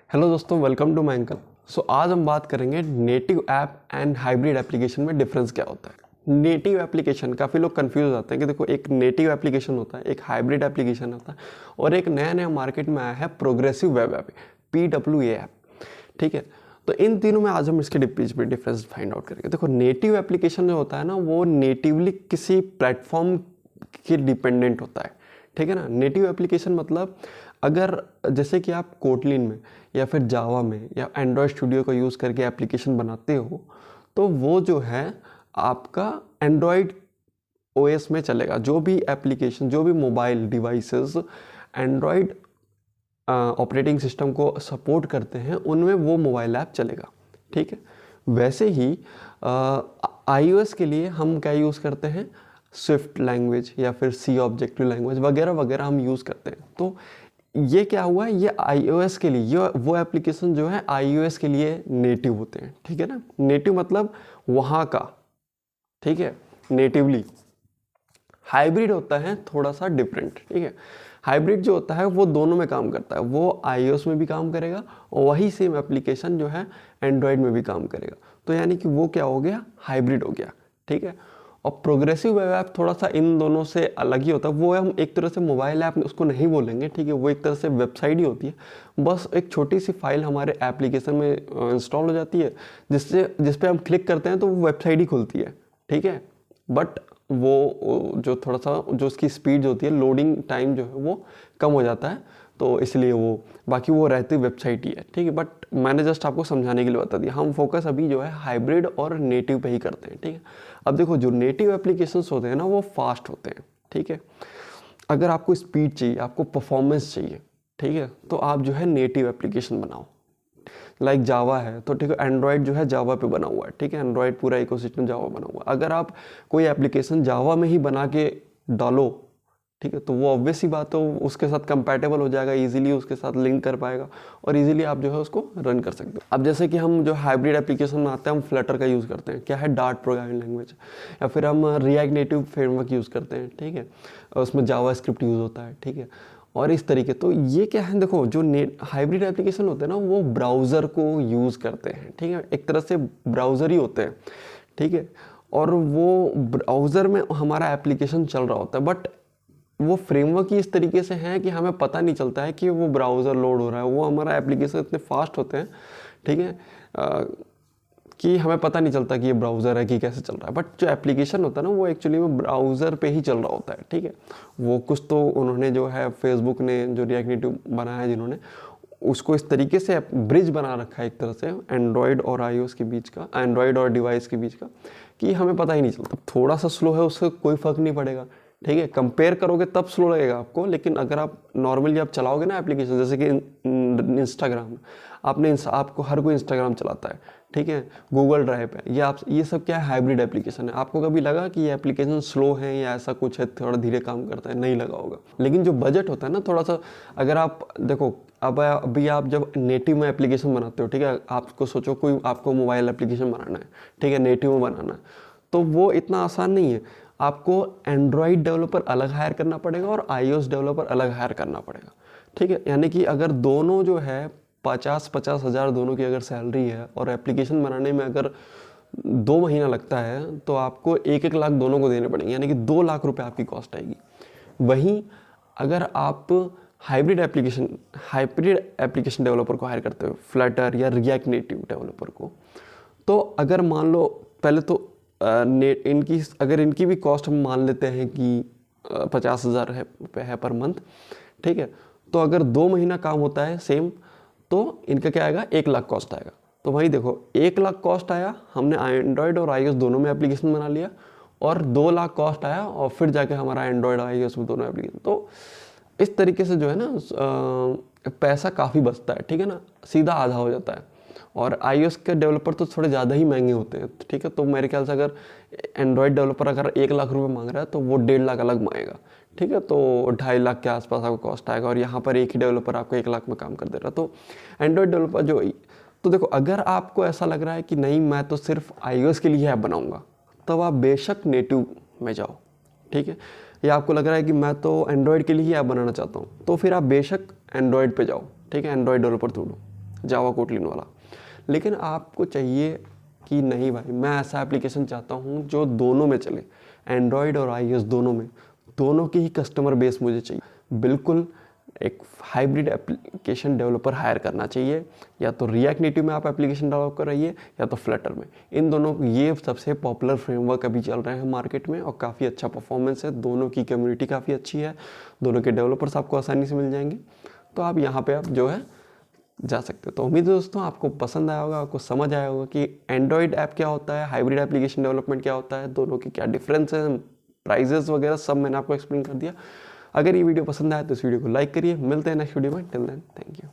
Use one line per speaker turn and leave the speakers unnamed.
Hello दोस्तों, welcome to my uncle. आज हम बात करेंगे native app and hybrid application में डिफरेंस क्या होता है। नेटिव एप्लीकेशन, काफ़ी लोग कंफ्यूज हो जाते हैं कि देखो, एक नेटिव एप्लीकेशन होता है, एक हाइब्रिड एप्लीकेशन होता है, और एक नया नया मार्केट में आया है progressive web app, PWA app. ठीक है, तो इन तीनों में आज हम इसके बीच में डिफरेंस फाइंड आउट करेंगे। देखो, नेटिव एप्लीकेशन जो होता है ना, वो नेटिवली किसी प्लेटफॉर्म के डिपेंडेंट होता है। ठीक है ना। नेटिव एप्लीकेशन मतलब अगर जैसे कि आप कोटलिन में या फिर जावा में या एंड्रॉयड स्टूडियो का यूज़ करके एप्लीकेशन बनाते हो, तो वो जो है आपका एंड्रॉयड ओएस में चलेगा। जो भी एप्लीकेशन, जो भी mobile devices Android operating system को सपोर्ट करते हैं, उनमें वो मोबाइल ऐप चलेगा। ठीक है, वैसे ही iOS के लिए हम क्या यूज़ करते हैं, स्विफ्ट लैंग्वेज या फिर सी ऑब्जेक्टिव लैंग्वेज वगैरह वगैरह हम यूज़ करते हैं। तो ये क्या हुआ, ये iOS के लिए, ये वो एप्लीकेशन जो है iOS के लिए नेटिव होते हैं। ठीक है ना। नेटिव मतलब वहाँ का, ठीक है, नेटिवली। हाइब्रिड होता है थोड़ा सा डिफरेंट। ठीक है, हाइब्रिड जो होता है वो दोनों में काम करता है। वो iOS में भी काम करेगा और वही सेम एप्लीकेशन जो है एंड्रॉयड में भी काम करेगा। तो यानी कि वो क्या हो गया, हाइब्रिड हो गया। ठीक है, और प्रोग्रेसिव वेब ऐप थोड़ा सा इन दोनों से अलग ही होता है। वो हम एक तरह से मोबाइल ऐप उसको नहीं बोलेंगे। ठीक है, वो एक तरह से वेबसाइट ही होती है। बस एक छोटी सी फाइल हमारे एप्लीकेशन में इंस्टॉल हो जाती है, जिस पे हम क्लिक करते हैं तो वो वेबसाइट ही खुलती है। ठीक है, बट वो जो थोड़ा सा जो उसकी स्पीड होती है, लोडिंग टाइम जो है वो कम हो जाता है, तो इसलिए वो बाकी वो रहती वेबसाइट ही है। ठीक है, बट मैंने जस्ट आपको समझाने के लिए बता दिया। हम फोकस अभी जो है हाइब्रिड और नेटिव पे ही करते हैं। ठीक है, अब देखो, जो नेटिव एप्लीकेशंस होते हैं ना, वो फास्ट होते हैं। ठीक है, अगर आपको स्पीड चाहिए, आपको परफॉर्मेंस चाहिए, ठीक है, तो आप जो है नेटिव एप्लीकेशन बनाओ। लाइक जावा है, तो ठीक है, एंड्रॉयड जो है जावा पे बना हुआ है। ठीक है, एंड्रॉयड पूरा इकोसिस्टम जावा बना हुआ है। अगर आप कोई एप्लीकेशन जावा में ही बना के डालो, ठीक है, तो वो ऑब्वियस ही बात है, उसके साथ कंपैटिबल हो जाएगा, इजीली उसके साथ लिंक कर पाएगा और इजीली आप जो है उसको रन कर सकते हो। अब जैसे कि हम जो हाइब्रिड एप्लीकेशन बनाते हैं, हम फ्लटर का यूज़ करते हैं, क्या है, डार्ट प्रोग्रामिंग लैंग्वेज, या फिर हम रिएक्ट नेटिव फ्रेमवर्क यूज़ करते हैं। ठीक है, उसमें जावा स्क्रिप्ट यूज़ होता है। ठीक है, और इस तरीके, तो ये क्या है, देखो, जो हाइब्रिड एप्लीकेशन होते हैं ना, वो ब्राउज़र को यूज़ करते हैं। ठीक है, एक तरह से ब्राउज़र ही होते हैं। ठीक है, और वो ब्राउज़र में हमारा एप्लीकेशन चल रहा होता है, बट वो फ्रेमवर्क ही इस तरीके से है कि हमें पता नहीं चलता है कि वो ब्राउज़र लोड हो रहा है। वो हमारा एप्लीकेशन इतने फास्ट होते हैं, ठीक है, कि हमें पता नहीं चलता कि ये ब्राउज़र है कि कैसे चल रहा है। बट जो एप्लीकेशन होता है ना, वो एक्चुअली में ब्राउज़र पे ही चल रहा होता है। ठीक है, वो कुछ तो उन्होंने जो है, फेसबुक ने जो रिएक्ट नेटिव बनाया है जिन्होंने, उसको इस तरीके से ब्रिज बना रखा है एक तरह से एंड्रॉयड और iOS के बीच का, एंड्रॉयड और डिवाइस के बीच का, कि हमें पता ही नहीं चलता। थोड़ा सा स्लो है, उससे कोई फ़र्क नहीं पड़ेगा। ठीक है, कंपेयर करोगे तब स्लो लगेगा आपको, लेकिन अगर आप नॉर्मली आप चलाओगे ना एप्लीकेशन, जैसे कि इंस्टाग्राम, आपको हर कोई इंस्टाग्राम चलाता है। ठीक है, गूगल ड्राइव है, ये सब क्या है, हाइब्रिड एप्लीकेशन है। आपको कभी लगा कि ये एप्लीकेशन स्लो है या ऐसा कुछ है, थोड़ा धीरे काम करता है? नहीं लगा होगा। लेकिन जो बजट होता है ना, थोड़ा सा, अगर आप देखो, अब अभी आप जब नेटिव में एप्लीकेशन बनाते हो, ठीक है, आपको सोचो कोई आपको मोबाइल एप्लीकेशन बनाना है, ठीक है, नेटिव में बनाना है, तो वो इतना आसान नहीं है। आपको एंड्रॉयड डेवलपर अलग हायर करना पड़ेगा और iOS डेवलपर अलग हायर करना पड़ेगा। ठीक है, यानी कि अगर दोनों जो है 50-50 हज़ार दोनों की अगर सैलरी है और एप्लीकेशन बनाने में अगर 2 महीना लगता है, तो आपको 1-1 लाख दोनों को देने पड़ेंगे, यानी कि 2 लाख रुपए आपकी कॉस्ट आएगी। वहीं अगर आप हाइब्रिड एप्लीकेशन डेवलपर को हायर करते हो, फ्लटर या रिएक्ट नेटिव डेवलपर को, तो अगर मान लो, पहले तो अगर इनकी भी कॉस्ट हम मान लेते हैं कि 50,000 है पर मंथ। ठीक है, तो अगर 2 महीना काम होता है सेम, तो इनका क्या आएगा, 1 लाख कॉस्ट आएगा। तो वही देखो, 1 लाख कॉस्ट आया, हमने एंड्रॉयड और iOS दोनों में एप्लीकेशन बना लिया, और 2 लाख कॉस्ट आया, और फिर जाके हमारा एंड्रॉयड और iOS में दोनों एप्लीकेशन। तो इस तरीके से जो है ना, पैसा काफ़ी बचता है। ठीक है ना, सीधा आधा हो जाता है। और iOS के डेवलपर तो थोड़े ज़्यादा ही महंगे होते हैं। ठीक है, तो मेरे ख्याल से अगर एंड्रॉयड डेवलपर अगर 1 लाख रुपए मांग रहा है, तो वो 1.5 लाख अलग मांगेगा। ठीक है, तो 2.5 लाख के आसपास आपको कॉस्ट आएगा, और यहाँ पर एक ही डेवलपर आपको 1 लाख में काम कर दे रहा है। तो एंड्रॉयड डेवलपर जो, तो देखो, अगर आपको ऐसा लग रहा है कि नहीं, मैं तो सिर्फ iOS के लिए ऐप बनाऊँगा, तब आप बेशक नेटिव में जाओ। ठीक है, या आपको लग रहा है कि मैं तो एंड्रॉयड के लिए ही ऐप बनाना चाहता हूँ, तो फिर आप बेशक एंड्रॉयड पे जाओ। ठीक है, एंड्रॉयड डेवलपर ढूंढो। जावा कोटलिन वाला। लेकिन आपको चाहिए कि नहीं भाई, मैं ऐसा एप्लीकेशन चाहता हूँ जो दोनों में चले, एंड्रॉयड और iOS दोनों में, दोनों की ही कस्टमर बेस मुझे चाहिए। बिल्कुल एक हाइब्रिड एप्लीकेशन डेवलपर हायर करना चाहिए, या तो रिएक्ट नेटिव में आप एप्लीकेशन डेवलप कर रही है या तो फ्लटर में। इन दोनों, ये सबसे पॉपुलर फ्रेमवर्क अभी चल रहे हैं मार्केट में और काफ़ी अच्छा परफॉर्मेंस है, दोनों की कम्युनिटी काफ़ी अच्छी है, दोनों के डेवलपर्स आपको आसानी से मिल जाएंगे। तो आप यहाँ पे आप जो है जा सकते हो। तो उम्मीद है दोस्तों आपको पसंद आया होगा, आपको समझ आया होगा कि एंड्रॉयड ऐप क्या होता है, हाइब्रिड एप्लीकेशन डेवलपमेंट क्या होता है, दोनों की क्या डिफरेंस है, प्राइजेस वगैरह सब मैंने आपको एक्सप्लेन कर दिया। अगर ये वीडियो पसंद आया तो इस वीडियो को लाइक करिए। मिलते हैं नेक्स्ट वीडियो में। Till then thank you.